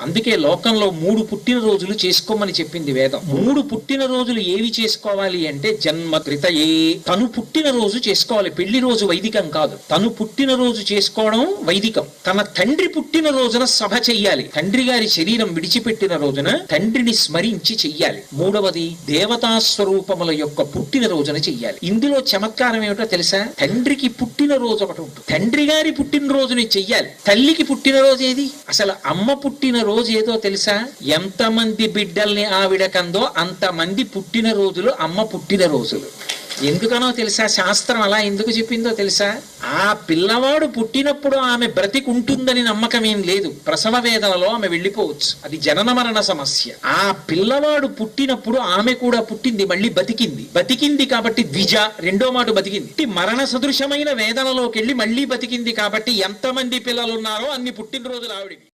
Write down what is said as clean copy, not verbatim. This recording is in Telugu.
అందుకే లోకంలో 3 పుట్టినరోజులు చేసుకోమని చెప్పింది వేదం. 3 పుట్టినరోజులు ఏవి చేసుకోవాలి అంటే జన్మ కృతయే, తను పుట్టినరోజు చేసుకోవాలి. పెళ్లి రోజు వైదికం కాదు, తను పుట్టినరోజు చేసుకోవడం వైదికం. తన తండ్రి పుట్టినరోజున సభ చెయ్యాలి. తండ్రి గారి శరీరం విడిచిపెట్టిన రోజున తండ్రిని స్మరించి చెయ్యాలి. 3వది దేవతా స్వరూపముల యొక్క పుట్టినరోజున చెయ్యాలి. ఇందులో చమత్కారం ఏమిటో తెలుసా? తండ్రికి పుట్టినరోజు ఒకటి ఉంటుంది, తండ్రి గారి పుట్టినరోజుని చెయ్యాలి. తల్లికి పుట్టినరోజు ఏది? అసలు అమ్మ పుట్టినరోజు ఏదో తెలుసా? ఎంతమంది బిడ్డల్ని ఆవిడ కందో అంతమంది పుట్టినరోజులు అమ్మ పుట్టినరోజులు. ఎందుకనో తెలుసా? శాస్త్రం అలా ఎందుకు చెప్పిందో తెలుసా? ఆ పిల్లవాడు పుట్టినప్పుడు ఆమె బ్రతికుంటుందని నమ్మకం ఏం లేదు. ప్రసవ వేదనలో ఆమె వెళ్ళిపోవచ్చు, అది జనన మరణ సమస్య. ఆ పిల్లవాడు పుట్టినప్పుడు ఆమె కూడా పుట్టింది, మళ్ళీ బతికింది కాబట్టి ద్విజ, రెండో మాట బతికింది. మరణ సదృశమైన వేదనలోకి వెళ్ళి మళ్ళీ బతికింది కాబట్టి ఎంతమంది పిల్లలు ఉన్నారో అన్ని పుట్టినరోజులు ఆవిడివి.